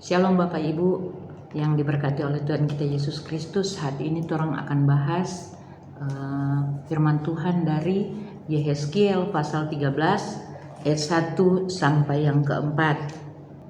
Shalom Bapak Ibu yang diberkati oleh Tuhan kita Yesus Kristus. Hari ini orang akan bahas firman Tuhan dari Yehezkiel pasal 13 ayat 1 sampai yang keempat.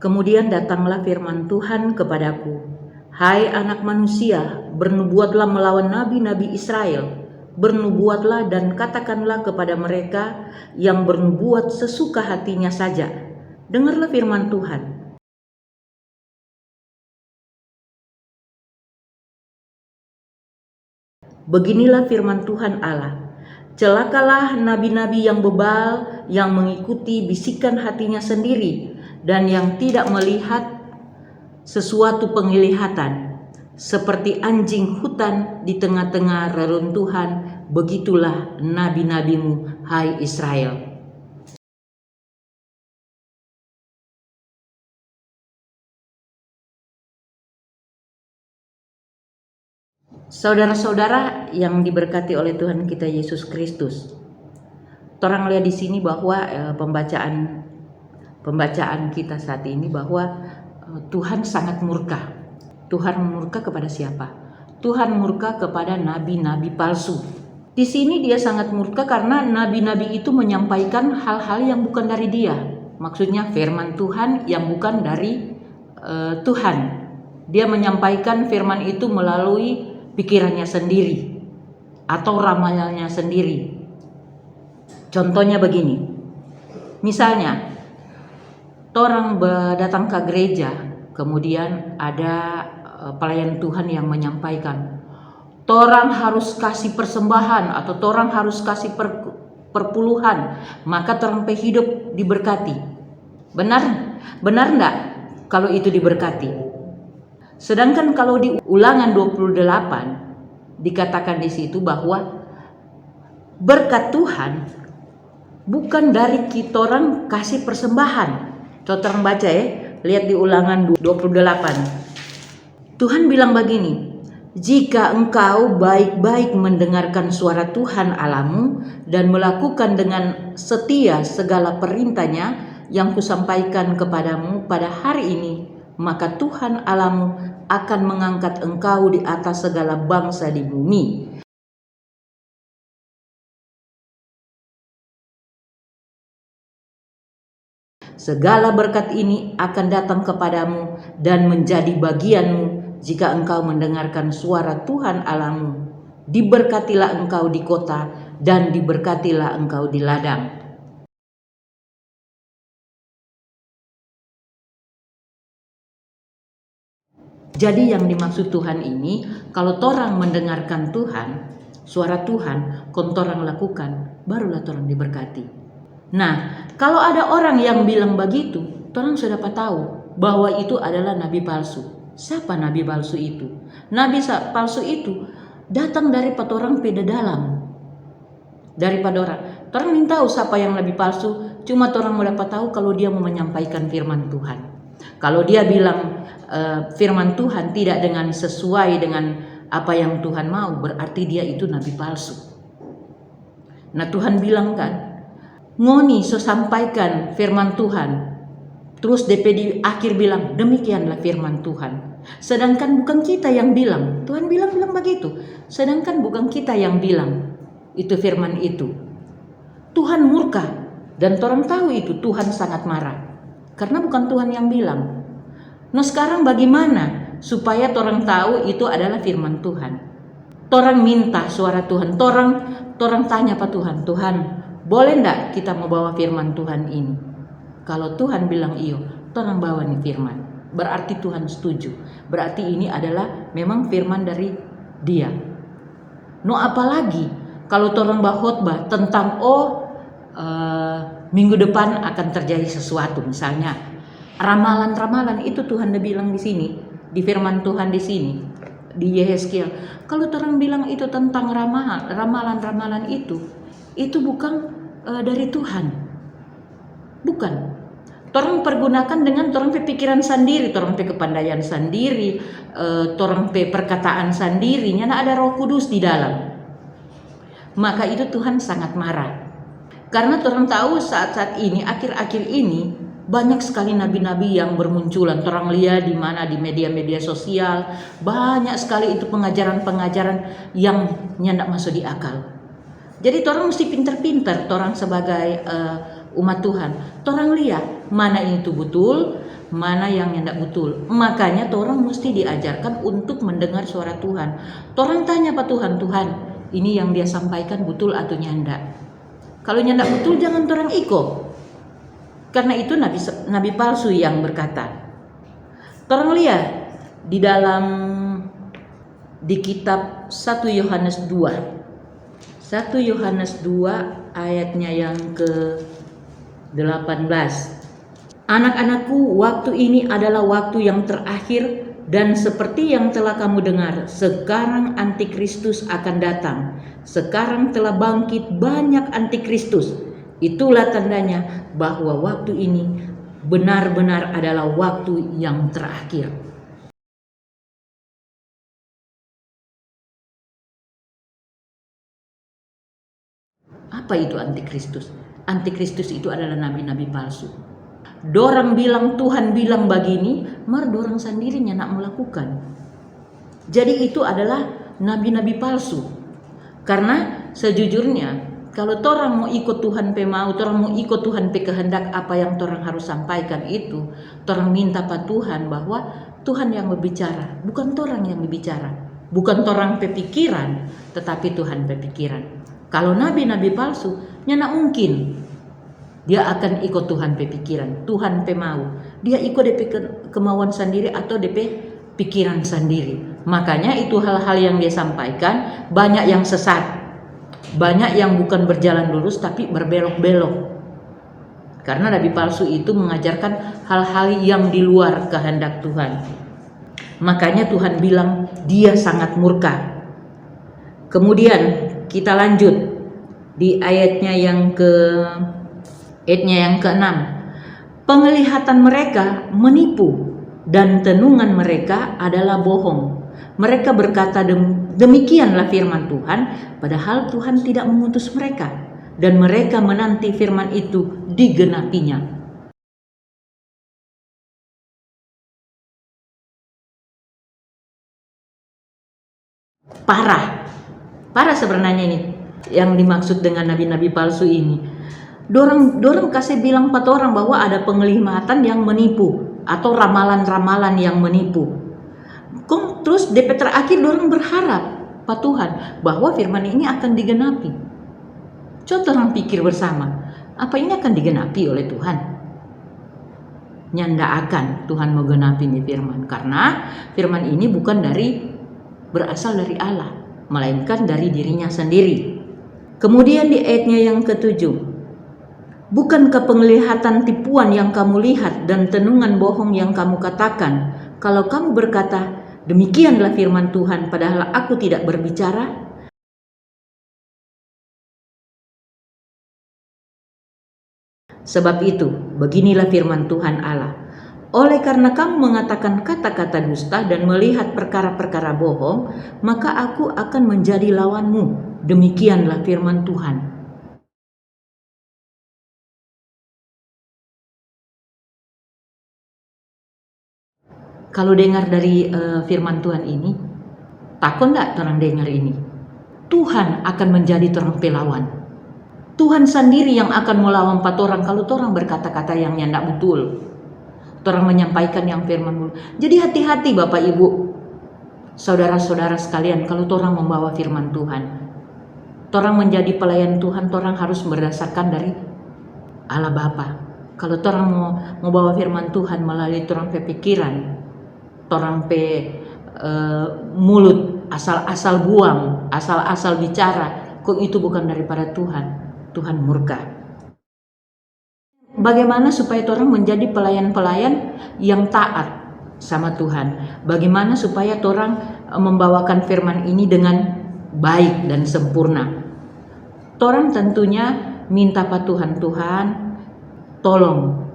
Kemudian datanglah firman Tuhan kepadaku, hai anak manusia, bernubuatlah melawan nabi-nabi Israel. Bernubuatlah dan katakanlah kepada mereka yang bernubuat sesuka hatinya saja. Dengarlah firman Tuhan. Beginilah firman Tuhan Allah, celakalah nabi-nabi yang bebal, yang mengikuti bisikan hatinya sendiri, dan yang tidak melihat sesuatu penglihatan. Seperti anjing hutan di tengah-tengah reruntuhan, begitulah nabi-nabimu, hai Israel. Saudara-saudara yang diberkati oleh Tuhan kita Yesus Kristus, orang lihat di sini bahwa pembacaan kita saat ini bahwa Tuhan sangat murka. Tuhan murka kepada siapa? Tuhan murka kepada nabi-nabi palsu. Di sini dia sangat murka karena nabi-nabi itu menyampaikan hal-hal yang bukan dari dia. Maksudnya firman Tuhan yang bukan dari Tuhan. Dia menyampaikan firman itu melalui pikirannya sendiri atau ramalannya sendiri. Contohnya begini, misalnya orang datang ke gereja, kemudian ada pelayan Tuhan yang menyampaikan, orang harus kasih persembahan atau orang harus kasih perpuluhan, maka orang hidup diberkati. Benar enggak kalau itu diberkati? Sedangkan kalau di Ulangan 28 dikatakan di situ bahwa berkat Tuhan bukan dari kita orang kasih persembahan. Coba orang baca ya, lihat di Ulangan 28. Tuhan bilang begini, jika engkau baik-baik mendengarkan suara Tuhan Allahmu dan melakukan dengan setia segala perintahnya yang kusampaikan kepadamu pada hari ini, maka Tuhan Allahmu akan mengangkat engkau di atas segala bangsa di bumi. Segala berkat ini akan datang kepadamu dan menjadi bagianmu jika engkau mendengarkan suara Tuhan Allahmu. Diberkatilah engkau di kota dan diberkatilah engkau di ladang. Jadi yang dimaksud Tuhan ini, kalau orang mendengarkan Tuhan, suara Tuhan, orang lakukan, barulah orang diberkati. Nah, kalau ada orang yang bilang begitu, orang sudah dapat tahu bahwa itu adalah nabi palsu. Siapa nabi palsu itu? Nabi palsu itu datang dari orang peda dalam. Daripada orang ingin tahu siapa yang nabi palsu, cuma orang mau dapat tahu kalau dia mau menyampaikan firman Tuhan. Kalau dia bilang firman Tuhan tidak dengan sesuai dengan apa yang Tuhan mau, berarti dia itu nabi palsu. Nah, Tuhan bilang kan, ngoni so sampaikan firman Tuhan, terus DP di akhir bilang demikianlah firman Tuhan. Sedangkan bukan kita yang bilang. Tuhan bilang begitu. Sedangkan bukan kita yang bilang itu firman itu. Tuhan murka dan orang tahu itu Tuhan sangat marah karena bukan Tuhan yang bilang. Nah, sekarang bagaimana supaya orang tahu itu adalah firman Tuhan? Orang minta suara Tuhan. Orang tanya Pak Tuhan, Tuhan boleh enggak kita membawa firman Tuhan ini? Kalau Tuhan bilang iyo, orang bawa nih firman. Berarti Tuhan setuju. Berarti ini adalah memang firman dari dia. No, apalagi kalau orang khotbah tentang minggu depan akan terjadi sesuatu, misalnya ramalan-ramalan itu Tuhan udah bilang di sini, di firman Tuhan di sini, di Yehezkiel. Kalau orang bilang itu tentang ramalan-ramalan itu bukan dari Tuhan. Bukan. Orang pergunakan dengan orang pikiran sendiri, orang kepandaian sendiri, orang perkataan sendiri, nyana ada Roh Kudus di dalam. Maka itu Tuhan sangat marah. Karena orang tahu saat-saat ini, akhir-akhir ini, banyak sekali nabi-nabi yang bermunculan. Torang lihat di mana di media-media sosial, banyak sekali itu pengajaran-pengajaran yang nyandak masuk di akal. Jadi torang mesti pintar-pintar, torang sebagai umat Tuhan. Torang lihat mana itu betul, mana yang nyandak betul. Makanya torang mesti diajarkan untuk mendengar suara Tuhan. Torang tanya Pak Tuhan, Tuhan, ini yang dia sampaikan betul atau nyandak? Kalau nyandak betul jangan torang ikut. Karena itu nabi palsu yang berkata. Torang lihat di kitab 1 Yohanes 2. 1 Yohanes 2 ayatnya yang ke-18. Anak-anakku, waktu ini adalah waktu yang terakhir, dan seperti yang telah kamu dengar, sekarang antikristus akan datang. Sekarang telah bangkit banyak antikristus. Itulah tandanya bahwa waktu ini benar-benar adalah waktu yang terakhir. Apa itu antikristus? Antikristus itu adalah nabi-nabi palsu. Dorang bilang Tuhan bilang begini, mar dorang sendirinya nak melakukan. Jadi itu adalah nabi-nabi palsu. Karena sejujurnya kalau torang mau ikut Tuhan pe mau, torang mau ikut Tuhan pe kehendak, apa yang torang harus sampaikan itu, torang minta pada Tuhan bahwa Tuhan yang berbicara, bukan torang yang berbicara, bukan torang pe pikiran, tetapi Tuhan pe pikiran. Kalau nabi-nabi palsu, nyana mungkin dia akan ikut Tuhan pe pikiran, Tuhan pe mau. Dia ikut DP kemauan sendiri atau DP pikiran sendiri. Makanya itu hal-hal yang dia sampaikan banyak yang sesat. Banyak yang bukan berjalan lurus tapi berbelok-belok. Karena nabi palsu itu mengajarkan hal-hal yang di luar kehendak Tuhan. Makanya Tuhan bilang dia sangat murka. Kemudian kita lanjut di ayatnya yang ke-6. Penglihatan mereka menipu dan tenungan mereka adalah bohong. Mereka berkata demikianlah firman Tuhan, padahal Tuhan tidak mengutus mereka, dan mereka menanti firman itu digenapinya. Parah sebenarnya ini yang dimaksud dengan nabi-nabi palsu ini. Dorang kasih bilang pada orang bahwa ada penglihatan yang menipu atau ramalan-ramalan yang menipu. Terus DP terakhir dorang berharap pada Tuhan bahwa firman ini akan digenapi. Coba orang pikir bersama, apa ini akan digenapi oleh Tuhan? Nyanda akan Tuhan mau genapi ini firman, karena firman ini bukan berasal dari Allah, melainkan dari dirinya sendiri. Kemudian di ayatnya yang ke-7, bukankah penglihatan tipuan yang kamu lihat dan tenungan bohong yang kamu katakan, kalau kamu berkata demikianlah firman Tuhan, padahal aku tidak berbicara? Sebab itu, beginilah firman Tuhan Allah. Oleh karena kamu mengatakan kata-kata dusta dan melihat perkara-perkara bohong, maka aku akan menjadi lawanmu. Demikianlah firman Tuhan. Kalau dengar dari firman Tuhan ini, takut enggak orang dengar ini? Tuhan akan menjadi orang pelawan. Tuhan sendiri yang akan melawan empat orang kalau orang berkata-kata yang nyandak betul. Orang menyampaikan yang firman betul. Jadi hati-hati Bapak Ibu, saudara-saudara sekalian, kalau orang membawa firman Tuhan. Orang menjadi pelayan Tuhan, orang harus berdasarkan dari Allah Bapa. Kalau orang mau bawa firman Tuhan melalui orang pe pikiran, orang pe mulut, asal-asal buang, asal-asal bicara, kok itu bukan daripada Tuhan. Tuhan murka. Bagaimana supaya orang menjadi pelayan-pelayan yang taat sama Tuhan? Bagaimana supaya orang membawakan firman ini dengan baik dan sempurna? Orang tentunya minta pada Tuhan, tolong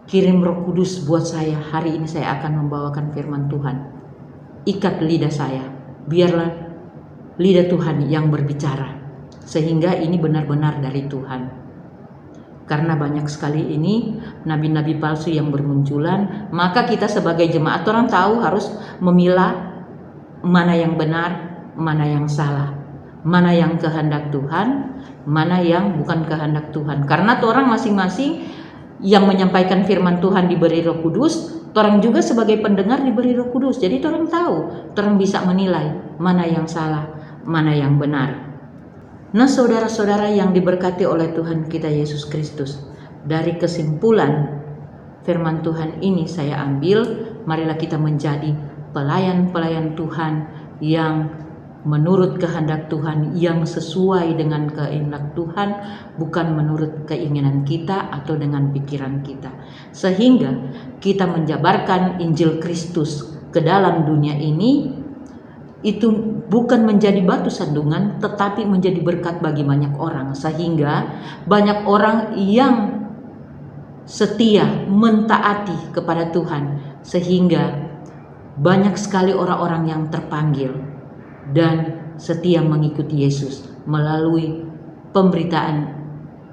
kirim Roh Kudus buat saya. Hari ini saya akan membawakan firman Tuhan. Ikat lidah saya, biarlah lidah Tuhan yang berbicara, sehingga ini benar-benar dari Tuhan. Karena banyak sekali ini nabi-nabi palsu yang bermunculan, maka kita sebagai jemaat orang tahu harus memilah mana yang benar, mana yang salah, mana yang kehendak Tuhan, mana yang bukan kehendak Tuhan. Karena orang masing-masing yang menyampaikan firman Tuhan diberi Roh Kudus, orang juga sebagai pendengar diberi Roh Kudus. Jadi orang tahu, orang bisa menilai mana yang salah, mana yang benar. Nah, saudara-saudara yang diberkati oleh Tuhan kita Yesus Kristus, dari kesimpulan firman Tuhan ini saya ambil, marilah kita menjadi pelayan-pelayan Tuhan yang menurut kehendak Tuhan, yang sesuai dengan kehendak Tuhan, bukan menurut keinginan kita atau dengan pikiran kita. Sehingga kita menjabarkan Injil Kristus ke dalam dunia ini, itu bukan menjadi batu sandungan, tetapi menjadi berkat bagi banyak orang. Sehingga banyak orang yang setia mentaati kepada Tuhan, sehingga banyak sekali orang-orang yang terpanggil dan setia mengikuti Yesus melalui pemberitaan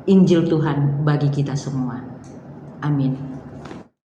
Injil Tuhan bagi kita semua. Amin.